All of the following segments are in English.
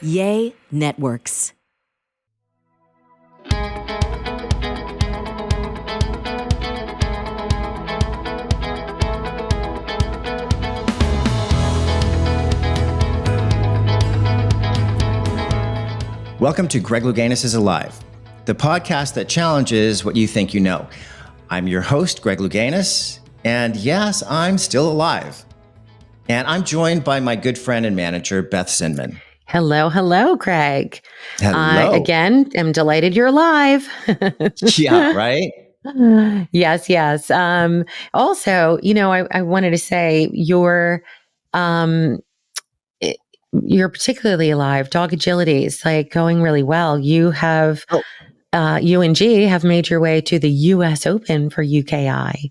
Yay Networks. Welcome to Greg Louganis is Alive, the podcast that challenges what you think you know. I'm your host, Greg Louganis, and yes, I'm still alive. And I'm joined by my good friend and manager, Beth Zinman. Hello, Greg. Hello. I, again, am delighted you're alive. Yeah, right? Yes. Also, I wanted to say you're particularly alive. Dog agility is like going really well. You have, you and G have made your way to the U.S. Open for UKI.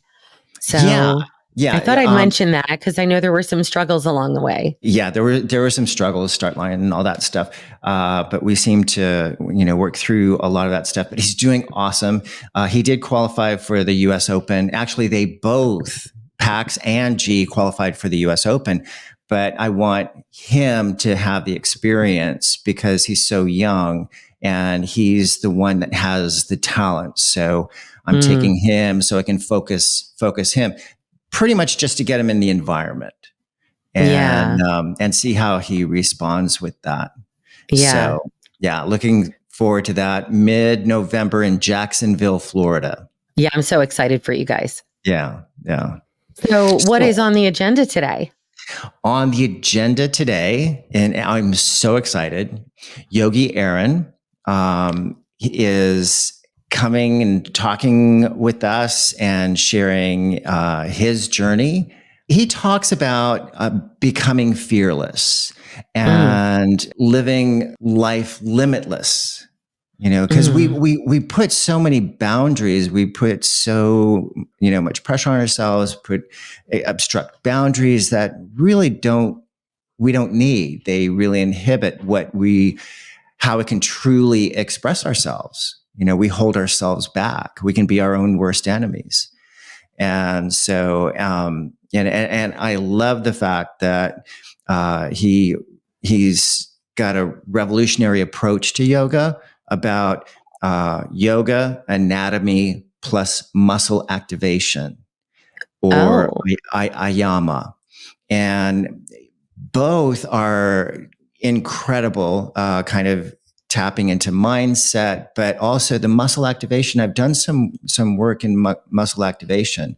So yeah. I thought I'd mention that because I know there were some struggles along the way. Yeah, there were some struggles, start line and all that stuff. But we seem to, work through a lot of that stuff. But he's doing awesome. He did qualify for the U.S. Open. Actually, they both, Pax and G, qualified for the U.S. Open. But I want him to have the experience because he's so young and he's the one that has the talent. So I'm taking him so I can focus him pretty much just to get him in the environment and see how he responds with that. Yeah. So looking forward to that mid-November in Jacksonville, Florida. Yeah. I'm so excited for you guys. Yeah. So what is on the agenda today? On the agenda today, and I'm so excited, Yogi Aaron is coming and talking with us and sharing his journey. He talks about becoming fearless and living life limitless. Because we put so many boundaries, we put so much pressure on ourselves, obstruct boundaries that really we don't need. They really inhibit how we can truly express ourselves. We hold ourselves back. We can be our own worst enemies. And so, and I love the fact that he's got a revolutionary approach to yoga about yoga anatomy plus muscle activation, or AYAMA. And both are incredible, kind of tapping into mindset, but also the muscle activation. I've done some work in muscle activation,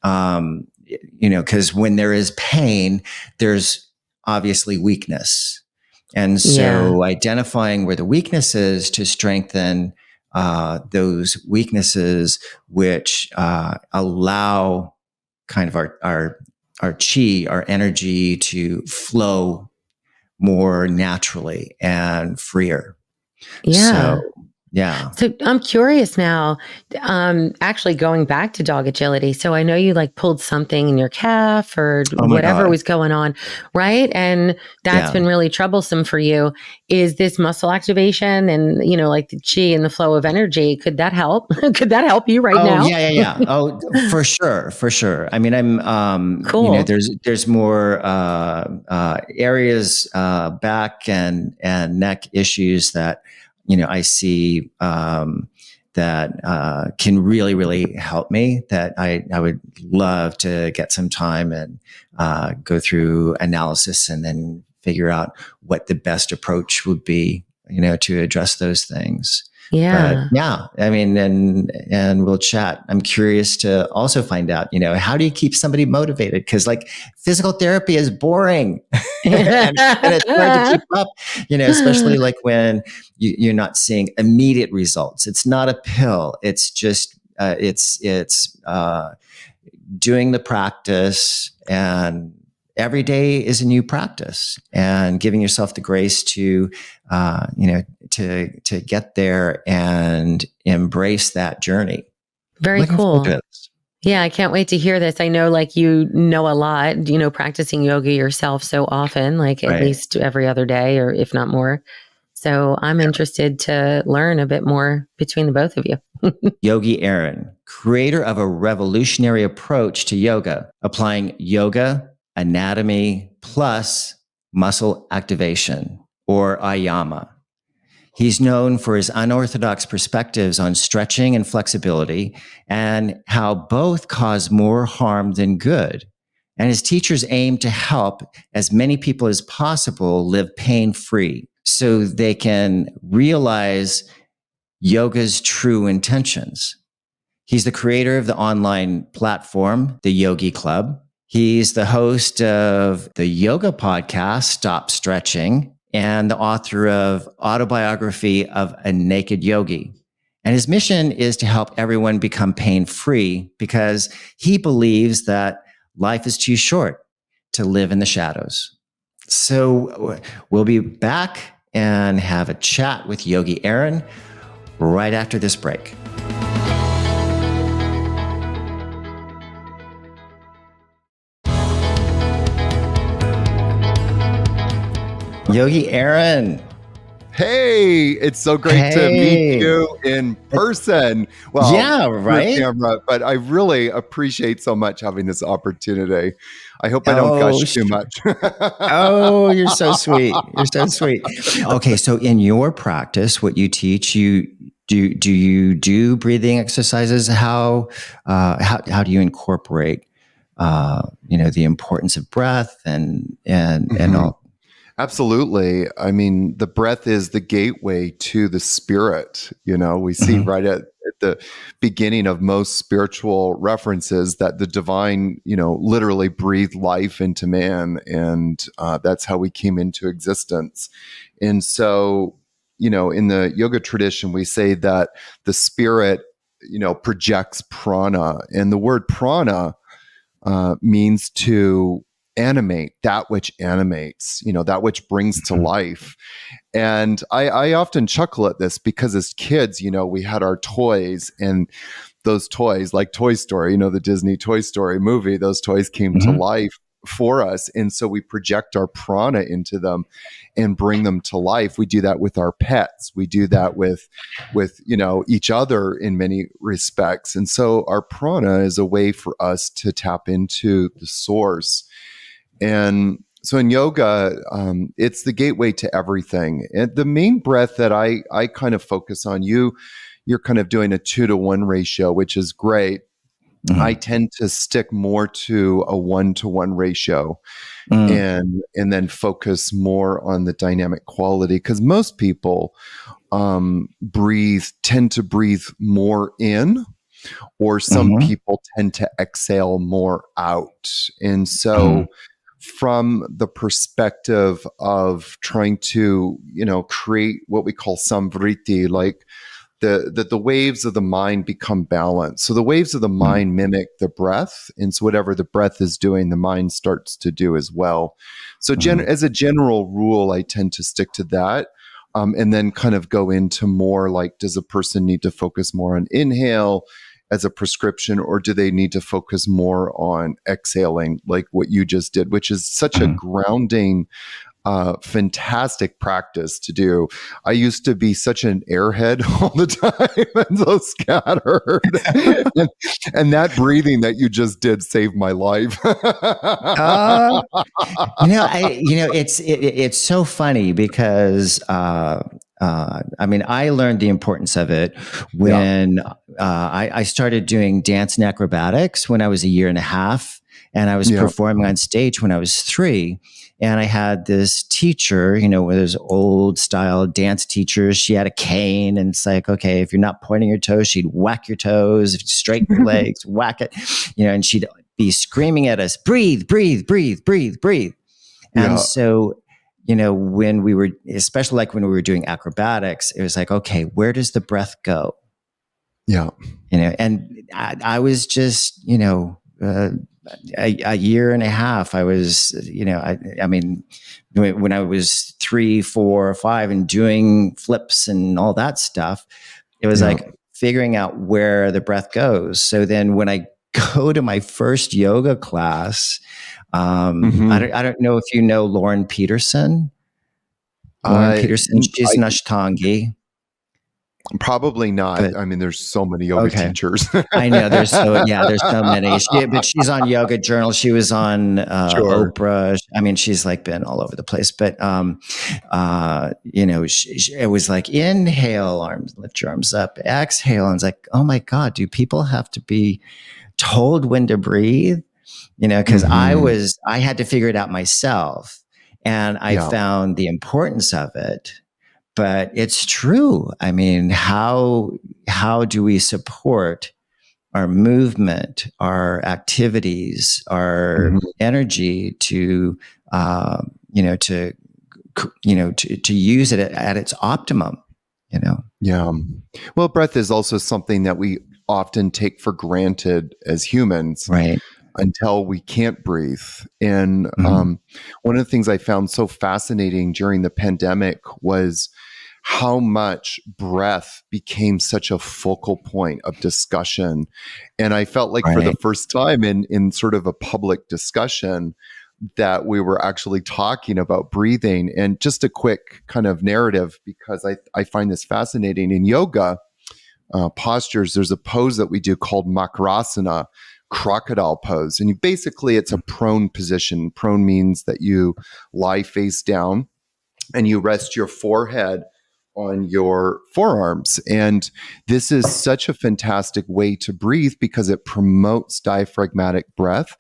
because when there is pain, there's obviously weakness. And so identifying where the weakness is to strengthen those weaknesses, which allow kind of our chi, our energy to flow more naturally and freer. Yeah. So I'm curious now, actually going back to dog agility. So I know you pulled something in your calf or whatever was going on, right? And that's been really troublesome for you. Is this muscle activation and, like the chi and the flow of energy, could that help? Could that help you right now? Yeah. Oh, for sure. I mean, I'm, cool. There's more, areas, back and neck issues that, I see that can really, really help me, that I would love to get some time and go through analysis and then figure out what the best approach would be, to address those things. Yeah. But I mean, and we'll chat. I'm curious to also find out, how do you keep somebody motivated? Because physical therapy is boring and it's hard to keep up, especially when you're not seeing immediate results. It's not a pill. It's just, it's doing the practice, and every day is a new practice, and giving yourself the grace to, to get there and embrace that journey. Very cool. Yeah, I can't wait to hear this. I know you know a lot, practicing yoga yourself so often, at least every other day, or if not more. So I'm interested to learn a bit more between the both of you. Yogi Aaron, creator of a revolutionary approach to yoga, applying yoga anatomy plus muscle activation, or AYAMA. He's known for his unorthodox perspectives on stretching and flexibility and how both cause more harm than good. And his teachers aim to help as many people as possible live pain-free so they can realize yoga's true intentions. He's the creator of the online platform, the Yogi Club. He's the host of the yoga podcast, Stop Stretching, and the author of Autobiography of a Naked Yogi. And his mission is to help everyone become pain-free because he believes that life is too short to live in the shadows. So we'll be back and have a chat with Yogi Aaron right after this break. Yogi Aaron. Hey, it's so great to meet you in person. Well, yeah, right. Camera, but I really appreciate so much having this opportunity. I hope I don't gush too much. Oh, you're so sweet. You're so sweet. Okay, so in your practice, what you teach, you do breathing exercises? How do you incorporate the importance of breath and all? Absolutely. I mean, the breath is the gateway to the spirit. We see right at the beginning of most spiritual references that the divine, literally breathed life into man. And that's how we came into existence. And so, in the yoga tradition, we say that the spirit, projects prana. And the word prana means to animate, that which animates, that which brings to life. And I often chuckle at this because as kids, we had our toys, and those toys, like Toy Story, the Disney Toy Story movie, those toys came to life for us. And so we project our prana into them and bring them to life. We do that with our pets. We do that with each other in many respects. And so our prana is a way for us to tap into the source. And so in yoga, it's the gateway to everything. And the main breath that I kind of focus on, you're kind of doing a 2-to-1 ratio, which is great. I tend to stick more to a 1-to-1 ratio and then focus more on the dynamic quality, because most people tend to breathe more in, or some people tend to exhale more out. And so from the perspective of trying to, create what we call samvriti, like the waves of the mind become balanced. So the waves of the mind mimic the breath. And so whatever the breath is doing, the mind starts to do as well. So as a general rule, I tend to stick to that. And then kind of go into more like, does a person need to focus more on inhale as a prescription, or do they need to focus more on exhaling, like what you just did, which is such a grounding, fantastic practice to do. I used to be such an airhead all the time and so scattered. and that breathing that you just did saved my life. It's so funny because I learned the importance of it when I started doing dance and acrobatics when I was 1.5 years, and I was performing on stage when I was 3. And I had this teacher, one of those old style dance teachers. She had a cane, and it's like, okay, if you're not pointing your toes, she'd whack your toes. If you straighten your legs, whack it, and she'd be screaming at us, breathe, breathe, breathe, breathe, breathe. And so, when we were, especially like when we were doing acrobatics, it was like, okay, where does the breath go? Yeah. And I was just, a 1.5 years. I was, when I was 3, 4, 5 and doing flips and all that stuff, it was like figuring out where the breath goes. So then when I go to my first yoga class, I don't know if you know Lauren Peterson. She's an Ashtangi. Probably not. But I mean, there's so many yoga okay. teachers. I know there's so many. But she's on Yoga Journal. She was on Sure. Oprah. I mean, she's like been all over the place. But it was like inhale, arms, lift your arms up, exhale, and it's like, oh my God, do people have to be told when to breathe? Because I had to figure it out myself, and I found the importance of it. But it's true. I mean, how do we support our movement, our activities, our energy to use it at its optimum? Yeah. Well, breath is also something that we often take for granted as humans, Right. until we can't breathe. And one of the things I found so fascinating during the pandemic was how much breath became such a focal point of discussion. And I felt like for the first time in sort of a public discussion that we were actually talking about breathing. And just a quick kind of narrative, because I find this fascinating. In yoga postures, there's a pose that we do called makarasana, crocodile pose. And basically it's a prone position. Prone means that you lie face down and you rest your forehead on your forearms. And this is such a fantastic way to breathe because it promotes diaphragmatic breath.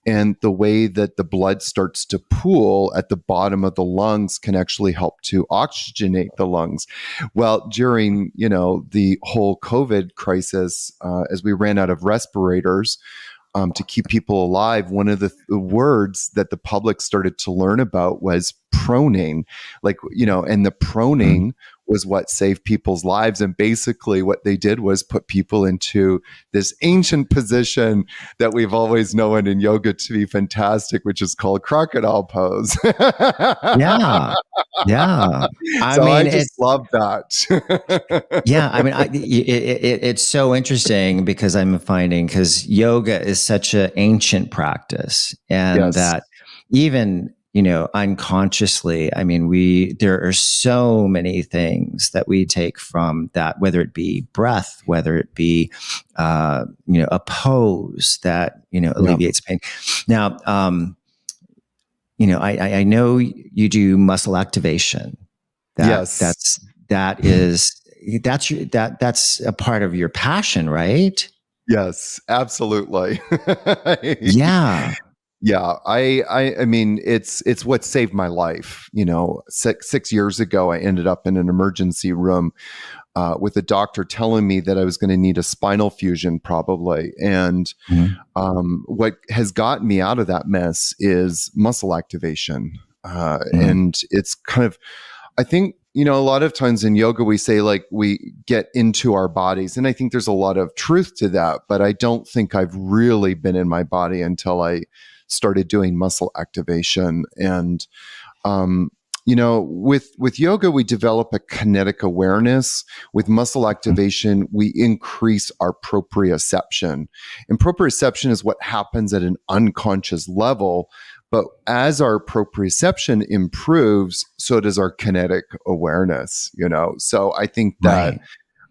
And the way that the blood starts to pool at the bottom of the lungs can actually help to oxygenate the lungs. Well, during, the whole COVID crisis, as we ran out of respirators, to keep people alive, one of the words that the public started to learn about was proning, and the proning was what saved people's lives. And basically what they did was put people into this ancient position that we've always known in yoga to be fantastic, which is called crocodile pose. Yeah. I just love that. Yeah, I mean, it's so interesting because because yoga is such an ancient practice, and that even unconsciously, I mean, there are so many things that we take from that, whether it be breath, whether it be a pose that alleviates pain. Now, I know you do muscle activation. That's a part of your passion, right? Yes, absolutely. Yeah. Yeah. I mean, it's what saved my life. 6 years ago, I ended up in an emergency room with a doctor telling me that I was going to need a spinal fusion probably. And what has gotten me out of that mess is muscle activation. And it's kind of, I think, a lot of times in yoga, we say like we get into our bodies. And I think there's a lot of truth to that. But I don't think I've really been in my body until I started doing muscle activation. And, with yoga, we develop a kinetic awareness. With muscle activation, we increase our proprioception. And proprioception is what happens at an unconscious level. But as our proprioception improves, so does our kinetic awareness, So I think that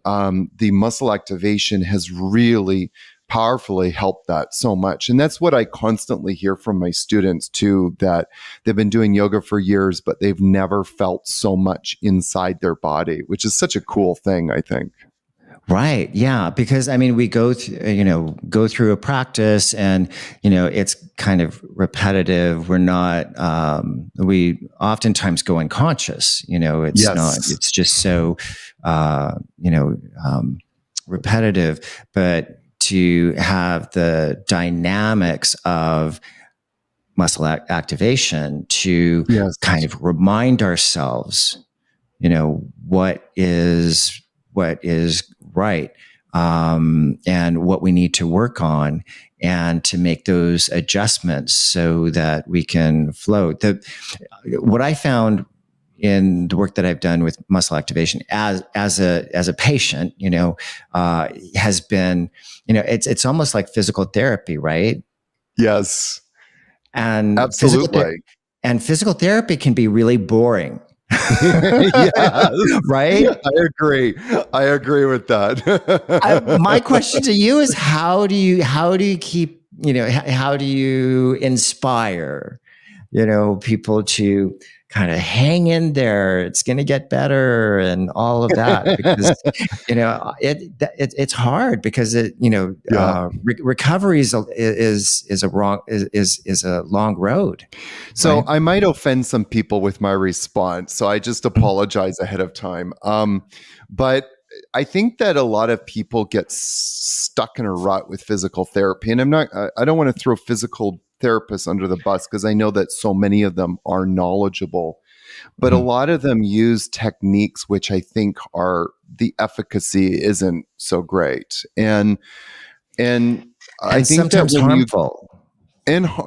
the muscle activation has really powerfully helped that so much. And that's what I constantly hear from my students too, that they've been doing yoga for years, but they've never felt so much inside their body, which is such a cool thing, I think. Right. Yeah. Because I mean, we go through a practice and, it's kind of repetitive. We're not, we oftentimes go unconscious, it's not, it's just so, repetitive, but to have the dynamics of muscle activation to kind of remind ourselves, what is right, and what we need to work on, and to make those adjustments so that we can flow. What I found in the work that I've done with muscle activation as a patient, has been, it's almost like physical therapy, right? Yes. And absolutely. Physical therapy can be really boring. Yes, right? I agree with that. My question to you is how do you keep, how do you inspire, people to kind of hang in there? It's going to get better and all of that, because, it's hard because Yeah. recovery is a long road. So Right? I might offend some people with my response. So I just apologize ahead of time. But I think that a lot of people get stuck in a rut with physical therapy. And I don't want to throw physical therapists under the bus because I know that so many of them are knowledgeable, but a lot of them use techniques which I think the efficacy isn't so great. And I And think that sometimes when you harmful,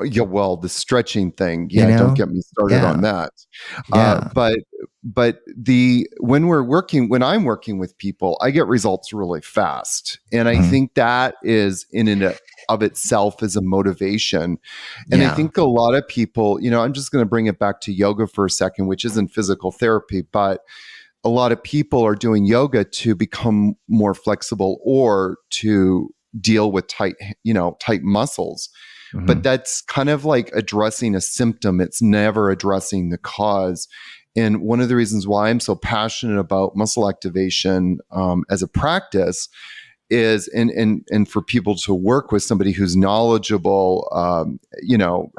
yeah, well, the stretching thing, you yeah, don't know? get me started Yeah. on that. Yeah. But when I'm working with people, I get results really fast, and I Mhm. think that is in and of itself is a motivation. And I Yeah. think a lot of people, I'm just going to bring it back to yoga for a second, which isn't physical therapy, but a lot of people are doing yoga to become more flexible or to deal with tight muscles. But Mhm. that's kind of like addressing a symptom. It's never addressing the cause. And one of the reasons why I'm so passionate about muscle activation as a practice is, and for people to work with somebody who's knowledgeable,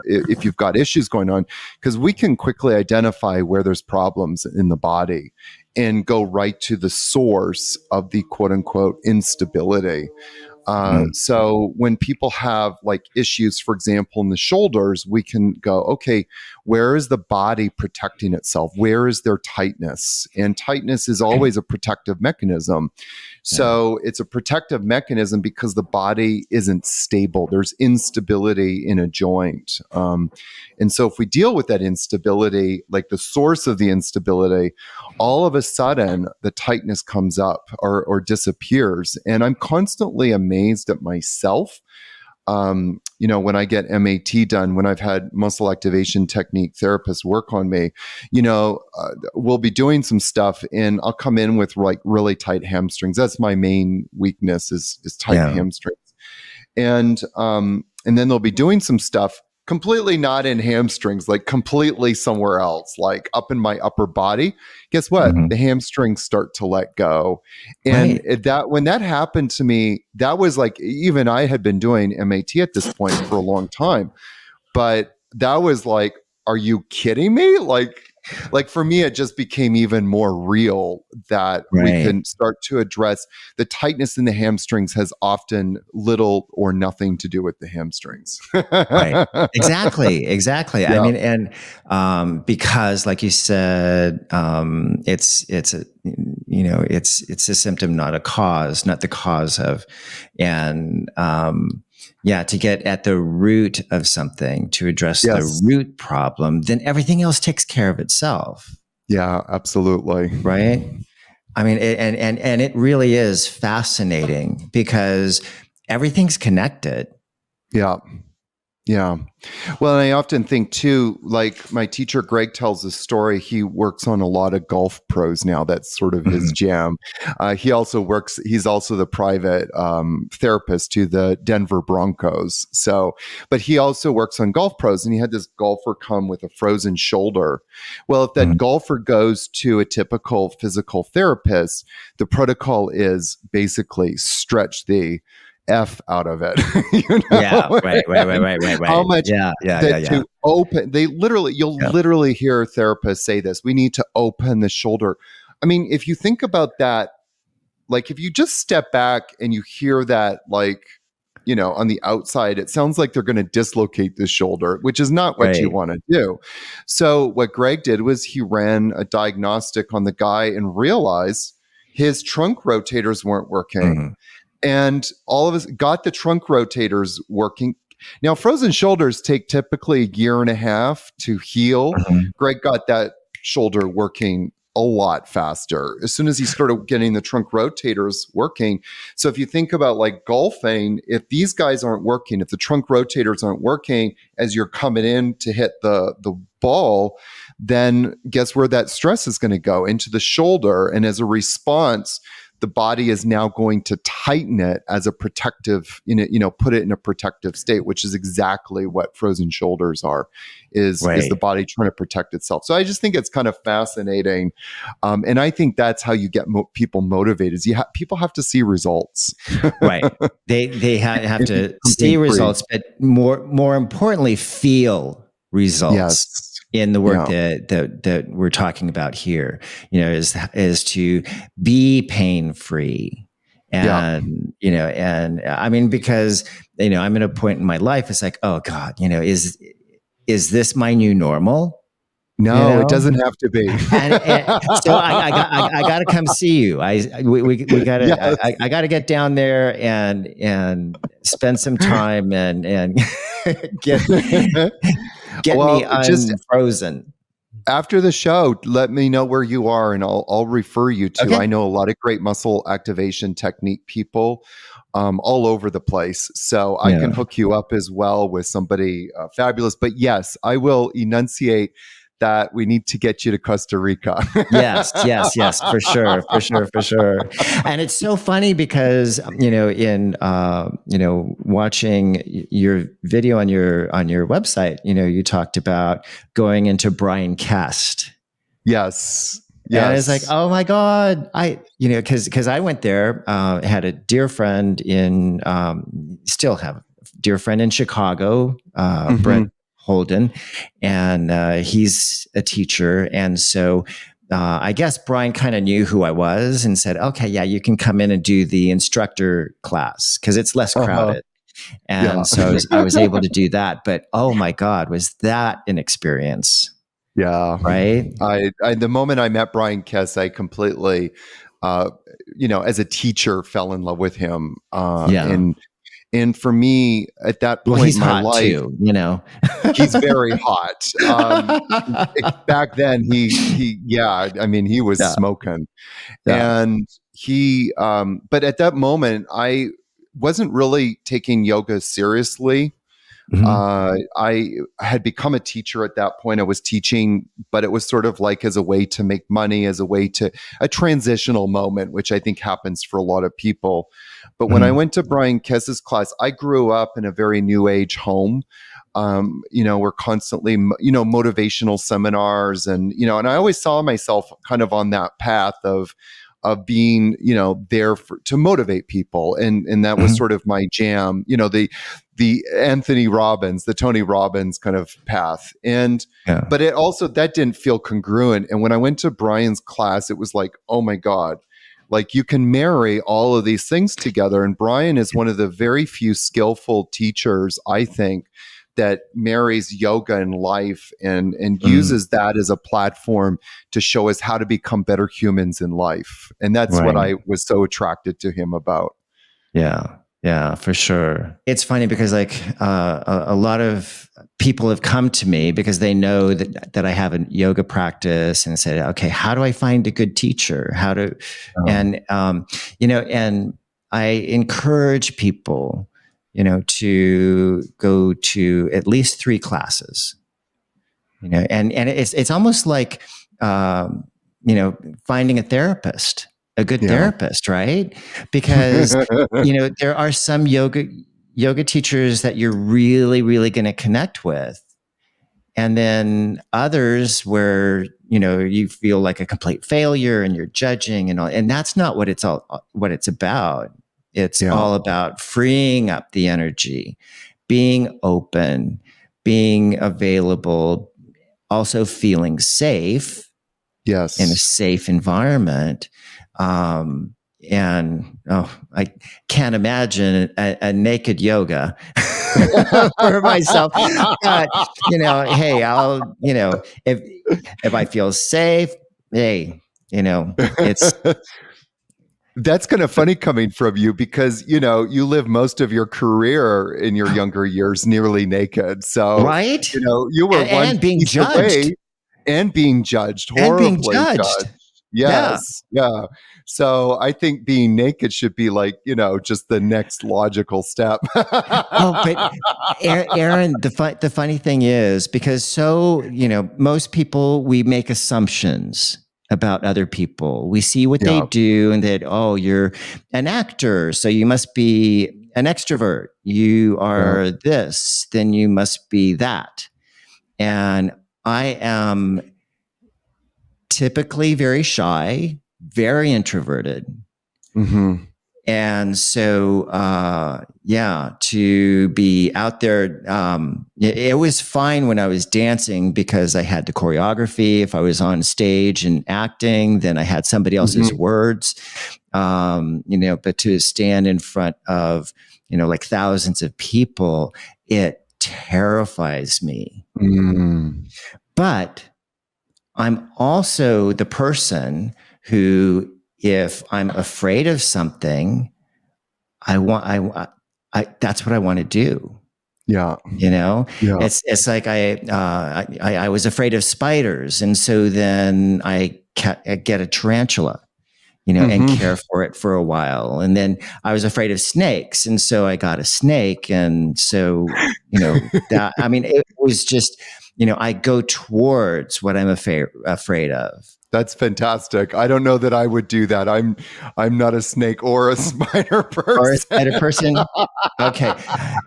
if you've got issues going on, because we can quickly identify where there's problems in the body and go right to the source of the quote unquote instability. Mhm. So when people have like issues, for example, in the shoulders, we can go, okay, where is the body protecting itself? Where is there tightness? And tightness is always a protective mechanism. Yeah. So it's a protective mechanism because the body isn't stable. There's instability in a joint. And so if we deal with that instability, like the source of the instability, all of a sudden the tightness comes up or disappears. And I'm constantly amazed at myself. When I get MAT done, when I've had muscle activation technique therapists work on me, we'll be doing some stuff and I'll come in with like really tight hamstrings. That's my main weakness is tight Yeah. hamstrings. And then they'll be doing some stuff completely not in hamstrings, like completely somewhere else, like up in my upper body. Guess what? Mhm. The hamstrings start to let go. And Right. when that happened to me, that was like, even I had been doing MAT at this point for a long time, but that was like, are you kidding me? Like for me, it just became even more real that we Right. can start to address the tightness in the hamstrings has often little or nothing to do with the hamstrings. Right. Exactly. Exactly. I Yeah. mean, and because, like you said, it's a it's a symptom, not a cause, not the cause of, and to get at the root of something, to address the Yes. root problem, then everything else takes care of itself. Yeah, absolutely. Right. I mean, and it really is fascinating because everything's connected. Yeah. Yeah. Well, and I often think too, like my teacher Greg tells this story. He works on a lot of golf pros now. That's sort of his Mhm. jam. He's also the private therapist to the Denver Broncos. So, but he also works on golf pros, and he had this golfer come with a frozen shoulder. Well, if that Mhm. golfer goes to a typical physical therapist, the protocol is basically stretch the F out of it. Yeah, right. How much that Yeah. to open, you'll Yeah. literally hear therapists say this, we need to open the shoulder. I mean, if you think about that, like if you just step back and you hear that, like, on the outside, it sounds like they're going to dislocate the shoulder, which is not what you Right. want to do. So what Greg did was he ran a diagnostic on the guy and realized his trunk rotators weren't working. Mhm. And all of us got the trunk rotators working. Now, frozen shoulders take typically a year and a half to heal. Mhm. Greg got that shoulder working a lot faster as soon as he started getting the trunk rotators working. So if you think about like golfing, if these guys aren't working, if the trunk rotators aren't working as you're coming in to hit the ball, then guess where that stress is going to go? Into the shoulder. And as a response, the body is now going to tighten it as a protective, put it in a protective state, which is exactly what frozen shoulders are, is the body trying to protect itself. So I just think it's kind of fascinating. And I think that's how you get people motivated. Is people have to see results. Right. They have to see results, but more importantly, feel results. Yes. In the work that we're talking about here, is to be pain free, and and I mean, because I'm at a point in my life, it's like, oh God, is this my new normal? No, it doesn't have to be. and so I got to come see you. We got to. Yes. I got to get down there and spend some time and get me unfrozen. After the show, let me know where you are, and I'll refer you to. Okay. I know a lot of great muscle activation technique people all over the place, so I can hook you up as well with somebody fabulous. But yes, I will enunciate that we need to get you to Costa Rica. yes, for sure. And it's so funny because in watching your video on your website, you talked about going into Brian Kest. Yes. And it's like, oh my God, because I went there, had a dear friend still have a dear friend in Chicago, Brent Holden, and he's a teacher. And so I guess Brian kind of knew who I was and said, okay, yeah, you can come in and do the instructor class because it's less crowded. And so I was able to do that. But oh my God, was that an experience? Yeah. Right. I the moment I met Brian Kest, I completely, as a teacher, fell in love with him. And for me, at that point in my life, too, he's very hot. Back then, he was smoking, and he. But at that moment, I wasn't really taking yoga seriously. I had become a teacher at that point. I was teaching, but it was sort of like as a way to make money, as a way to a transitional moment, which I think happens for a lot of people. But when I went to Brian Kest's class, I grew up in a very new age home. We're constantly, motivational seminars and I always saw myself kind of on that path of being, there to motivate people. And that was sort of my jam, the Anthony Robbins, the Tony Robbins kind of path. And, but it also, that didn't feel congruent. And when I went to Brian's class, it was like, oh my God, like you can marry all of these things together. And Brian is one of the very few skillful teachers, I think, that marries yoga and life and uses that as a platform to show us how to become better humans in life. And that's what I was so attracted to him about. Yeah, for sure. It's funny because a lot of people have come to me because they know that I have a yoga practice and said, okay, how do I find a good teacher? And I encourage people, to go to at least 3 classes, and it's almost like, finding a therapist. A good therapist, right? Because, there are some yoga teachers that you're really, really going to connect with. And then others where, you feel like a complete failure and you're judging and all, and that's not what it's about. It's all about freeing up the energy, being open, being available, also feeling safe. Yes. In a safe environment. I can't imagine a naked yoga for myself. But, hey, I'll, if I feel safe, hey, it's. That's kind of funny coming from you because, you live most of your career in your younger years nearly naked. So, right. You were and being judged. And being judged, horribly judged. Yeah. Yes. Yeah. So I think being naked should be like, just the next logical step. Oh, but Aaron, the funny thing is, because most people, we make assumptions about other people. We see what they Yeah. do and that, oh, you're an actor, so you must be an extrovert. You Yeah. are this, then you must be that. And I am typically very shy, very introverted. Mm-hmm. And so, to be out there, it was fine when I was dancing because I had the choreography. If I was on stage and acting, then I had somebody else's words, but to stand in front of, like thousands of people, it terrifies me. Mm. But I'm also the person who, if I'm afraid of something, that's what I want to do. Yeah. Yeah. It's like I was afraid of spiders. And so then I get a tarantula, and care for it for a while. And then I was afraid of snakes. And so I got a snake. And so, it was just, I go towards what I'm afraid of. That's fantastic. I don't know that I would do that. I'm not a snake or a spider person. Or a spider person. Okay,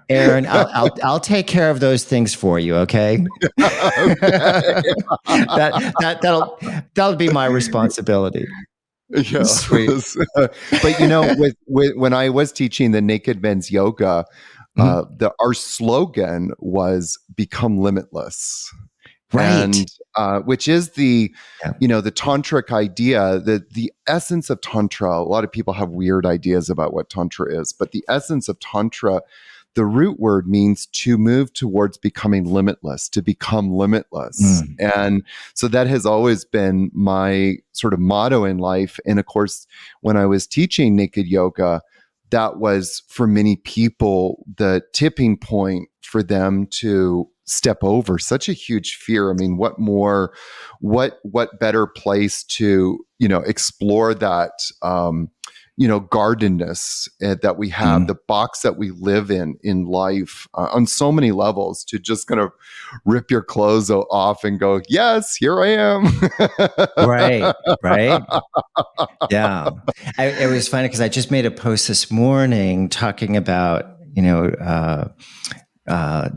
Aaron, I'll take care of those things for you. Okay. That'll be my responsibility. Yeah. Sweet. But with when I was teaching the Naked Men's Yoga, our slogan was "Become Limitless." Right. And which is the tantric idea, that the essence of tantra. A lot of people have weird ideas about what tantra is, but the essence of tantra, the root word means to move towards becoming limitless, to become limitless. And so that has always been my sort of motto in life. And of course, when I was teaching Naked Yoga, that was for many people the tipping point for them to step over such a huge fear. I mean, what better place to, explore that, guardedness that we have, the box that we live in life on so many levels, to just kind of rip your clothes off and go, yes, here I am. Right. Yeah. It was funny because I just made a post this morning talking about,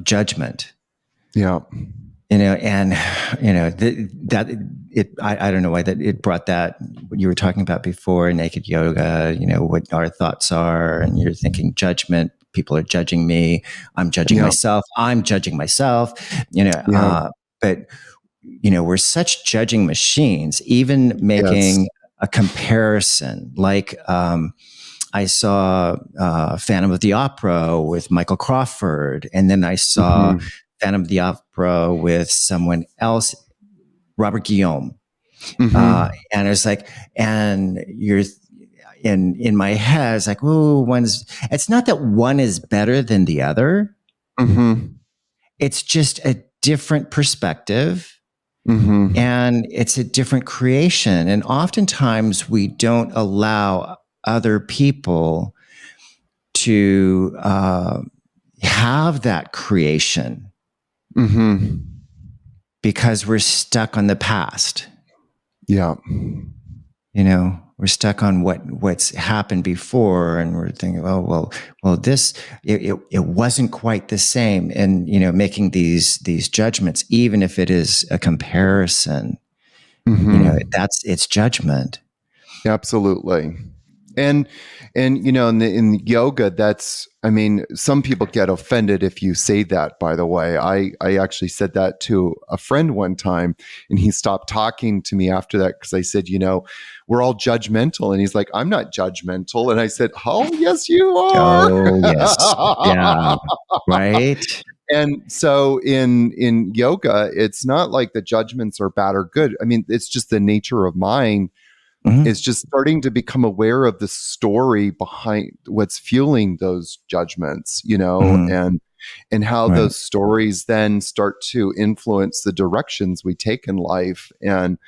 judgment. Yeah. And I don't know why that it brought that, what you were talking about before, Naked Yoga, what our thoughts are, and you're thinking judgment, people are judging me, I'm judging myself, I'm judging myself, but we're such judging machines, even making a comparison. Like, I saw Phantom of the Opera with Michael Crawford, and then I saw Phantom of the Opera with someone else, Robert Guillaume. And I was like, and you're in my head, it's like, oh, it's not that one is better than the other. It's just a different perspective. And it's a different creation. And oftentimes we don't allow other people to have that creation because we're stuck on the past. Yeah. We're stuck on what's happened before, and we're thinking, oh, well, this, it wasn't quite the same. And, making these judgments, even if it is a comparison, it's judgment. Absolutely. And in yoga, some people get offended if you say that, by the way. I actually said that to a friend one time, and he stopped talking to me after that because I said, we're all judgmental. And he's like, I'm not judgmental. And I said, oh, yes, you are. Oh, yes. Yeah. Right. And so in yoga, it's not like the judgments are bad or good. I mean, it's just the nature of mind. It's just starting to become aware of the story behind what's fueling those judgments, and and how Right. those stories then start to influence the directions we take in life. And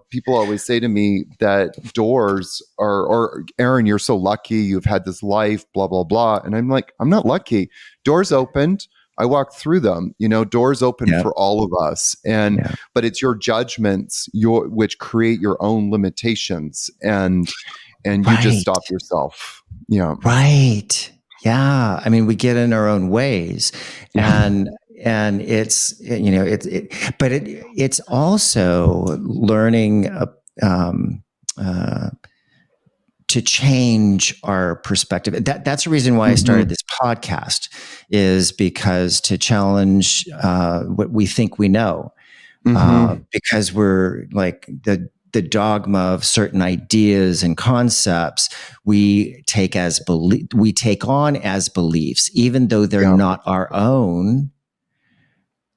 people always say to me that doors are, or Aaron, you're so lucky, you've had this life, blah, blah, blah. And I'm like, I'm not lucky. Doors opened. I walked through them, doors open for all of us. But it's your judgments, which create your own limitations, and you just Right. stop yourself. Yeah. Right. Yeah. I mean, we get in our own ways, and it's, it's also learning, to change our perspective. That's the reason why I started this podcast, is because to challenge what we think we know, because we're like the dogma of certain ideas and concepts we take on as beliefs, even though they're not our own.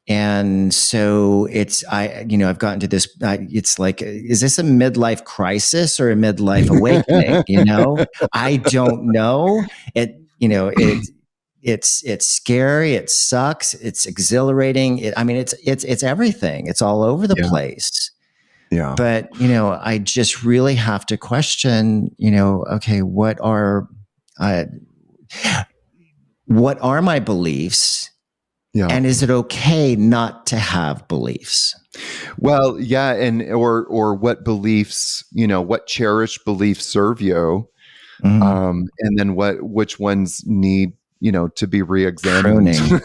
And so I've gotten to this, it's like, is this a midlife crisis or a midlife awakening? I don't know. It's scary. It sucks. It's exhilarating. It's everything. It's all over the place. Yeah. But, I just really have to question, okay, what are my beliefs? Yeah. And is it okay not to have beliefs? Well, yeah. And, or what beliefs, what cherished beliefs serve you. And then which ones need, to be re-examined. Pruning.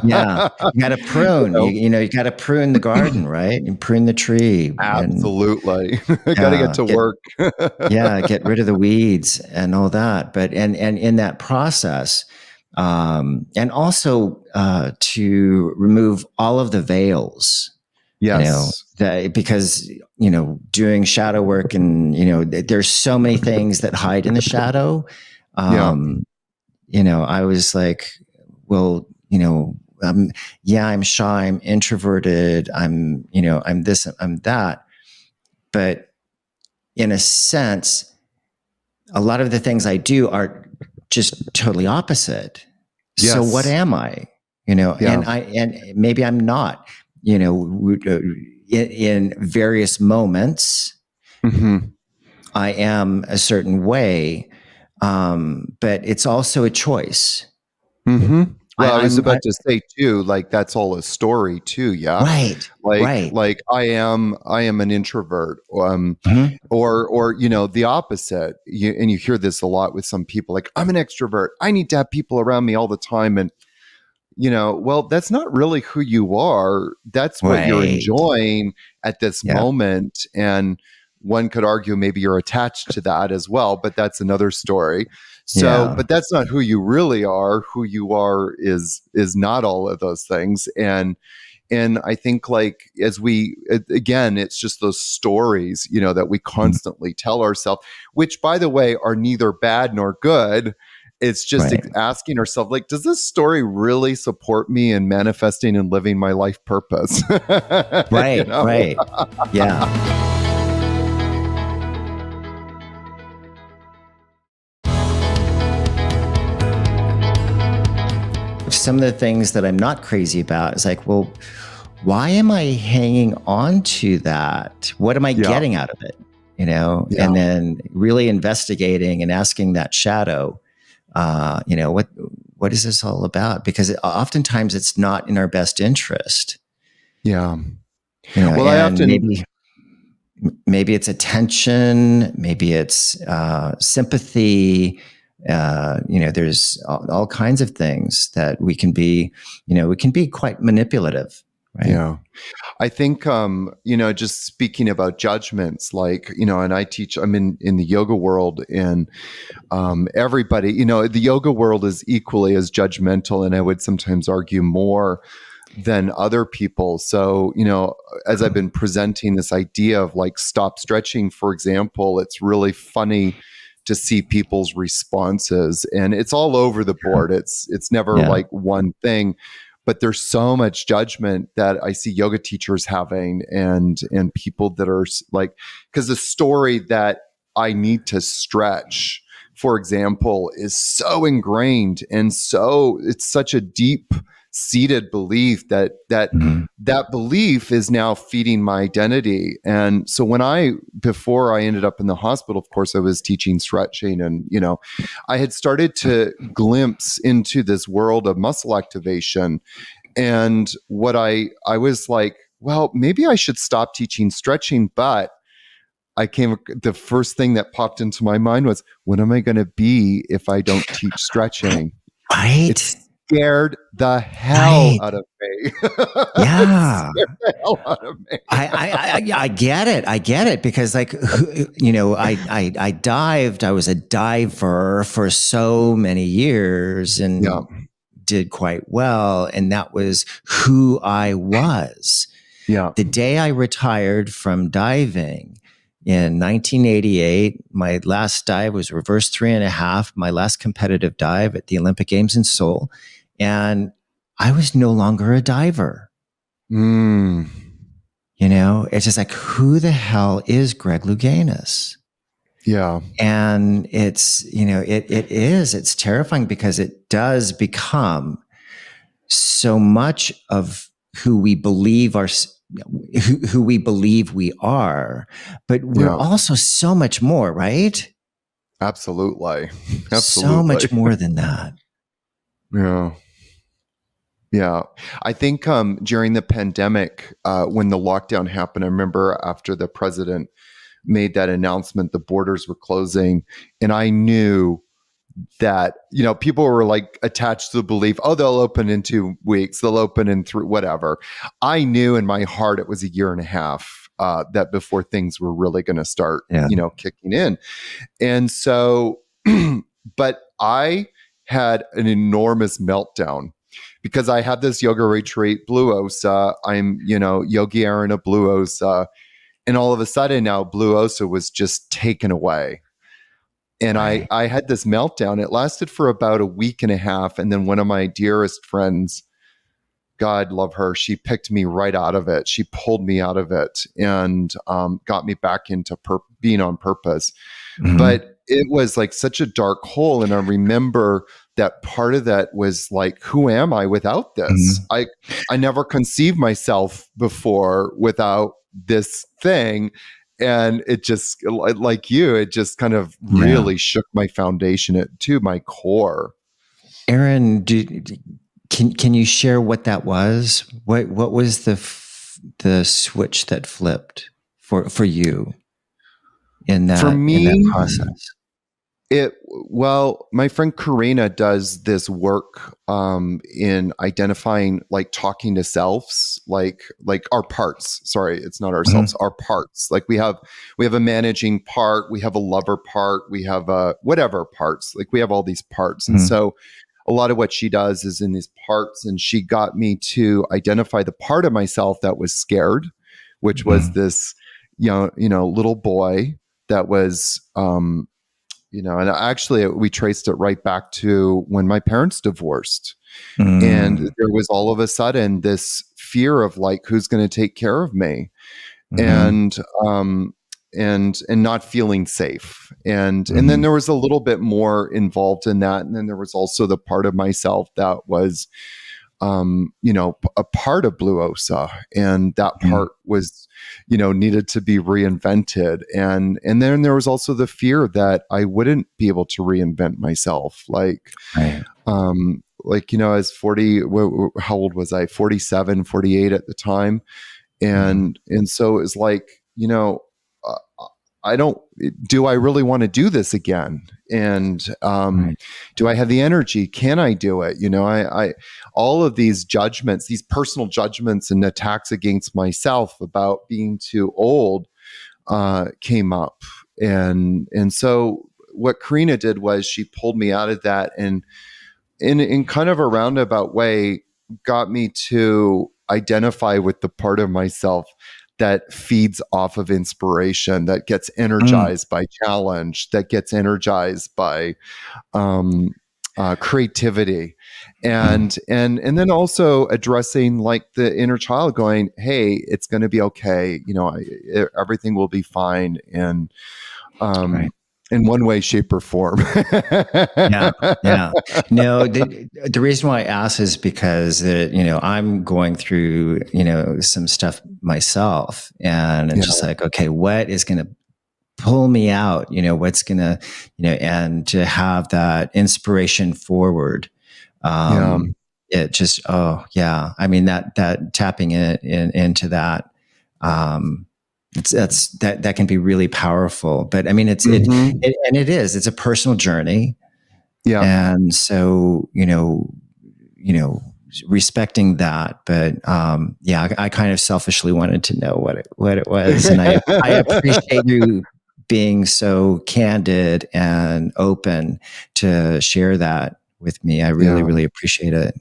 Yeah. You got to prune, you got to prune the garden, right? And prune the tree. Absolutely. Got to get to work. Get rid of the weeds and all that. But, and in that process, and also to remove all of the veils. Yes. Because doing shadow work, and there's so many things that hide in the shadow. I was like, well, I'm shy, I'm introverted, I'm this, I'm that. But in a sense, a lot of the things I do are just totally opposite. Yes. So what am I? And maybe I'm not, in various moments, I am a certain way. But it's also a choice. Well, I was about to say too, like that's all a story too. Yeah. Right. Like I am an introvert, or the opposite. And you hear this a lot with some people, like, I'm an extrovert. I need to have people around me all the time. And, well, that's not really who you are. That's what you're enjoying at this moment. And one could argue maybe you're attached to that as well, but that's another story. So, but that's not who you really are. Who you are is not all of those things. And I think, like, again, it's just those stories, that we constantly tell ourselves, which, by the way, are neither bad nor good. It's just asking ourselves, like, does this story really support me in manifesting and living my life purpose? Right. Yeah. Some of the things that I'm not crazy about is like, well, why am I hanging on to that? What am I getting out of it? And then really investigating and asking that shadow, what is this all about? Because oftentimes it's not in our best interest. Yeah. Well, I often maybe it's attention, maybe it's sympathy. There's all kinds of things that we can be quite manipulative. Right? Yeah. I think, just speaking about judgments, like, and I'm in the yoga world, and everybody, the yoga world is equally as judgmental, and I would sometimes argue more than other people. So, as I've been presenting this idea of like stop stretching, for example, it's really funny to see people's responses, and it's all over the board. It's never like one thing. But there's so much judgment that I see yoga teachers having, and people that are like, because the story that I need to stretch for example, is so ingrained and so it's such a deep seated belief that belief is now feeding my identity. And so before I ended up in the hospital, of course, I was teaching stretching, and I had started to glimpse into this world of muscle activation. And what I was like, well, maybe I should stop teaching stretching. But the first thing that popped into my mind was, what am I going to be if I don't teach stretching? Right. It scared the hell out of me. Yeah. It scared the hell out of me. I get it. I get it, because I dived. I was a diver for so many years and did quite well. And that was who I was. Yeah. The day I retired from diving in 1988, my last dive was reverse 3.5, my last competitive dive at the Olympic Games in Seoul. And I was no longer a diver. It's just like, who the hell is Greg Louganis? Yeah. And it's, it's terrifying, because it does become so much of who we believe who we believe we are, but we're also so much more, right? Absolutely. So much more than that. Yeah. Yeah. I think during the pandemic, when the lockdown happened, I remember after the president made that announcement, the borders were closing, and I knew that, people were like attached to the belief, oh, they'll open in 2 weeks, they'll open in 3, whatever. I knew in my heart it was a year and a half that before things were really going to start, kicking in. And so, but I had an enormous meltdown because I had this yoga retreat, Blue Osa. I'm, Yogi Aaron of Blue Osa. And all of a sudden now Blue Osa was just taken away. And I had this meltdown. It lasted for about a week and a half. And then one of my dearest friends, God love her, she picked me right out of it. She pulled me out of it and got me back into being on purpose. But it was like such a dark hole. And I remember that part of that was like, who am I without this? I never conceived myself before without this thing. And it just, like you, it just kind of really shook my foundation to my core. Aaron, can you share what that was? What was the switch that flipped for you in that in that process? My friend Karina does this work in identifying, like talking to selves, like our parts. Sorry, it's not ourselves, our parts. Like we have a managing part, we have a lover part, we have a whatever parts. Like we have all these parts. And so a lot of what she does is in these parts, and she got me to identify the part of myself that was scared, which was this little boy that was and actually we traced it right back to when my parents divorced. And there was all of a sudden this fear of like, who's going to take care of me? And not feeling safe. And then there was a little bit more involved in that. And then there was also the part of myself that was, a part of Blue Osa, and that part was, needed to be reinvented. And then there was also the fear that I wouldn't be able to reinvent myself. Like, I was 40, how old was I? 47, 48 at the time. And so it was like, do I really want to do this again? And do I have the energy? Can I do it? I all of these judgments, these personal judgments and attacks against myself about being too old came up. And so what Karina did was she pulled me out of that, and in kind of a roundabout way got me to identify with the part of myself that feeds off of inspiration, that gets energized by challenge, that gets energized by creativity, and then also addressing like the inner child, going, "Hey, it's going to be okay. Everything will be fine." And in one way, shape, or form. Yeah, yeah. No, the reason why I ask is because I'm going through some stuff myself, and it's just like, okay, what is going to pull me out? What's going to and to have that inspiration forward. It just, oh yeah. I mean, that tapping into that, that can be really powerful. But I mean, it's a personal journey. Yeah. And so, respecting that, but I kind of selfishly wanted to know what it was, and I appreciate you being so candid and open to share that with me. I really, really appreciate it.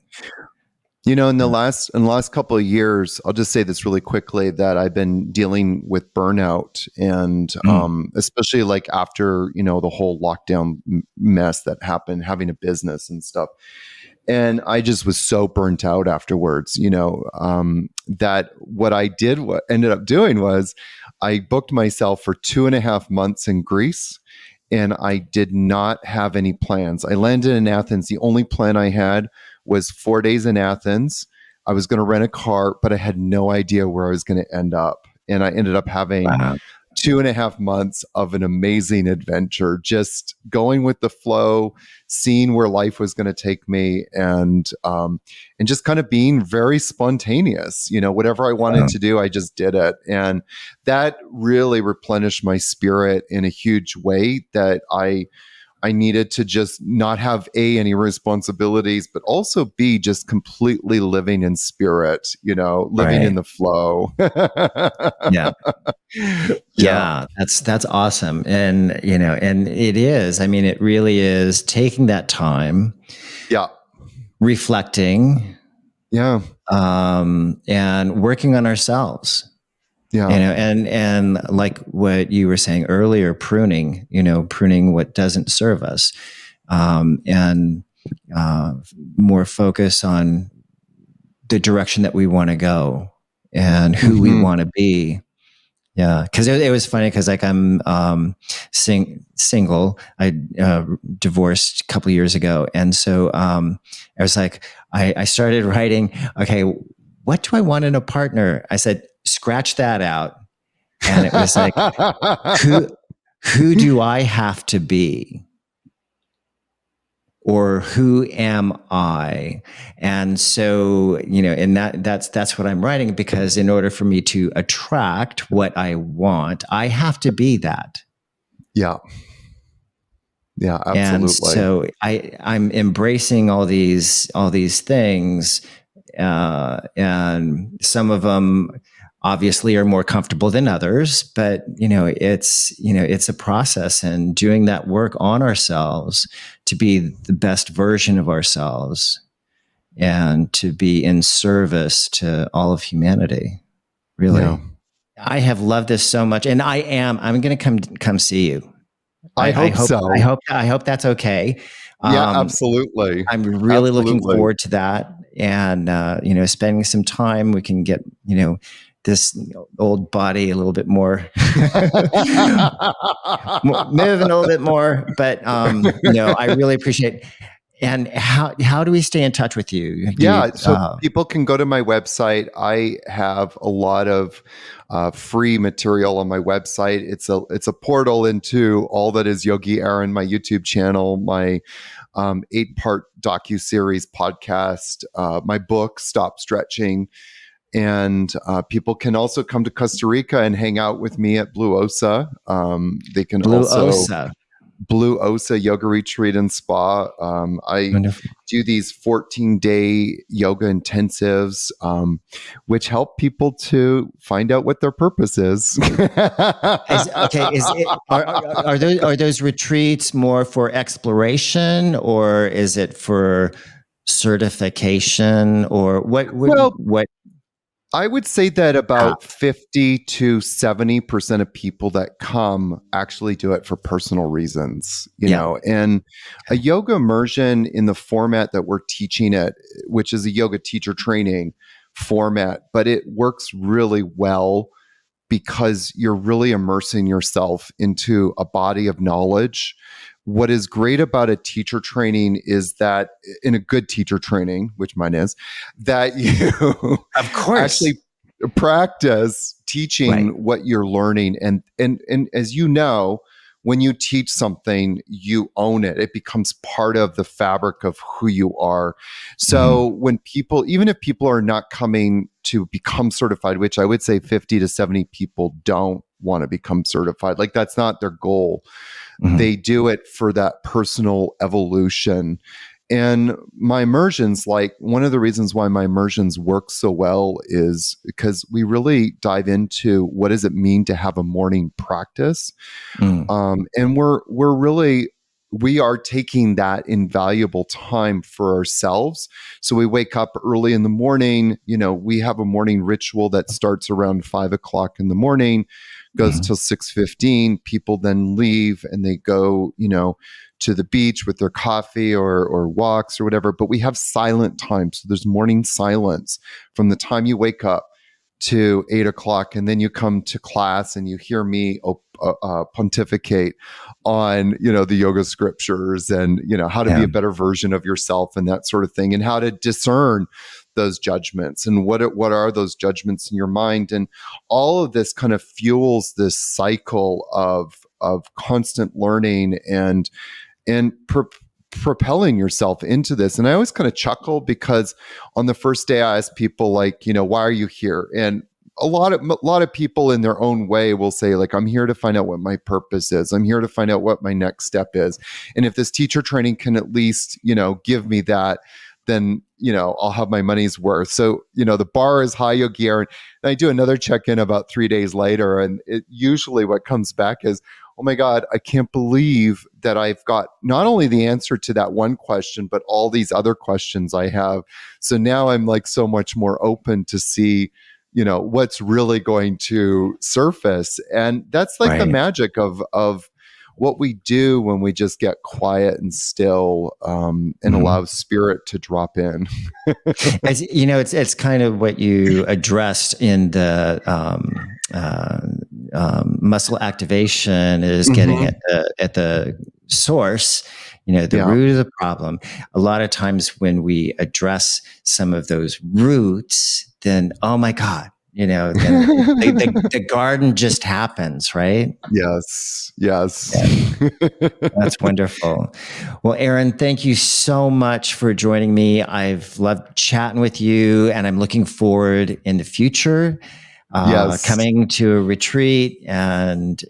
In the last couple of years, I'll just say this really quickly, that I've been dealing with burnout, and especially like after the whole lockdown mess that happened, having a business and stuff. And I just was so burnt out afterwards, that what ended up doing was I booked myself for 2.5 months in Greece, and I did not have any plans. I landed in Athens. The only plan I had was 4 days in Athens. I was going to rent a car, but I had no idea where I was going to end up. And I ended up having 2.5 months of an amazing adventure, just going with the flow, seeing where life was going to take me, and just kind of being very spontaneous. Whatever I wanted to do, I just did it. And that really replenished my spirit in a huge way, that I needed to just not have any responsibilities, but also B, just completely living in spirit, living in the flow. Yeah. That's awesome. And, and it is, I mean, it really is taking that time. Yeah. Reflecting. Yeah. And working on ourselves. Yeah. And like what you were saying earlier, pruning what doesn't serve us, and more focus on the direction that we want to go and who we want to be. Yeah. Cause it was funny. Cause like I'm, single. I, divorced a couple of years ago. And so, I was like, I started writing, okay, what do I want in a partner? I said, scratch that out. And it was like, who do I have to be? Or who am I? And so, and that's what I'm writing, because in order for me to attract what I want, I have to be that. Yeah. Yeah, absolutely. And so I'm embracing all these things, and some of them obviously are more comfortable than others, but it's a process, and doing that work on ourselves to be the best version of ourselves and to be in service to all of humanity. Really. Yeah. I have loved this so much, and I'm going to come see you. I hope so. I hope that's okay. Yeah, absolutely. I'm really looking forward to that. And, spending some time, we can get, this old body a little bit more, moving a little bit more, but, I really appreciate it. And how do we stay in touch with you? So people can go to my website. I have a lot of free material on my website. It's a portal into all that is Yogi Aaron, my YouTube channel, my 8-part docuseries podcast, my book, Stop Stretching. And people can also come to Costa Rica and hang out with me at Blue Osa. They can Blue Osa Yoga Retreat and Spa. I do these 14-day yoga intensives, which help people to find out what their purpose is. Are those retreats more for exploration, or is it for certification, or what? I would say that about 50 to 70% of people that come actually do it for personal reasons, and a yoga immersion in the format that we're teaching it, which is a yoga teacher training format, but it works really well because you're really immersing yourself into a body of knowledge. What is great about a teacher training is that, in a good teacher training, which mine is, that you Of course. actually practice teaching what you're learning. And as you know, when you teach something, you own it. It becomes part of the fabric of who you are. So when people, even if people are not coming to become certified, which I would say 50 to 70 people don't want to become certified, like that's not their goal. They do it for that personal evolution. And my immersions, like one of the reasons why my immersions work so well is because we really dive into what does it mean to have a morning practice. And we are taking that invaluable time for ourselves. So we wake up early in the morning, we have a morning ritual that starts around 5 o'clock in the morning, goes till 6:15. People then leave and they go, to the beach with their coffee or walks or whatever. But we have silent time. So there's morning silence from the time you wake up to 8 o'clock. And then you come to class and you hear me pontificate on, the yoga scriptures and, how to be a better version of yourself and that sort of thing, and how to discern those judgments and what are those judgments in your mind. And all of this kind of fuels this cycle of constant learning and propelling yourself into this. And I always kind of chuckle because on the first day I ask people like, why are you here? And a lot of people in their own way will say like, I'm here to find out what my purpose is. I'm here to find out what my next step is. And if this teacher training can at least, give me that, then, I'll have my money's worth. So, the bar is high, Yogi Aaron. And I do another check-in about 3 days later. And usually what comes back is, oh my God, I can't believe that I've got not only the answer to that one question, but all these other questions I have. So now I'm like so much more open to see, what's really going to surface. And that's like the magic of what we do when we just get quiet and still and allow spirit to drop in. As it's kind of what you addressed in the muscle activation is getting at the source, the root of the problem. A lot of times when we address some of those roots, then, oh my God, then the garden just happens, right? Yes. Yeah. That's wonderful. Well, Aaron, thank you so much for joining me. I've loved chatting with you, and I'm looking forward in the future coming to a retreat and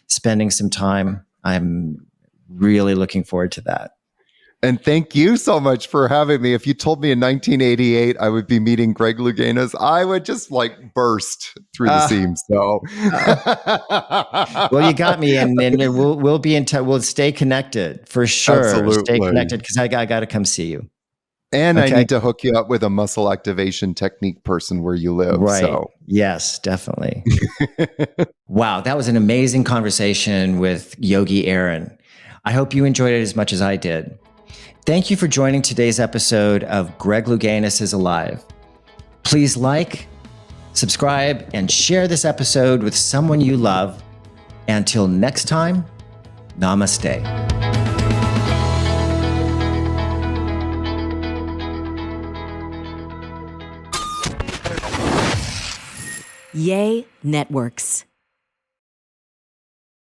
spending some time. I'm really looking forward to that. And thank you so much for having me. If you told me in 1988 I would be meeting Greg Louganis, I would just like burst through the seams. So, well, you got me, and we'll be in touch. We'll stay connected for sure. Absolutely. Stay connected because I got to come see you. And I need to hook you up with a muscle activation technique person where you live. Right. So. Yes, definitely. Wow. That was an amazing conversation with Yogi Aaron. I hope you enjoyed it as much as I did. Thank you for joining today's episode of Greg Louganis is Alive. Please like, subscribe, and share this episode with someone you love. Until next time, namaste. Yay Networks.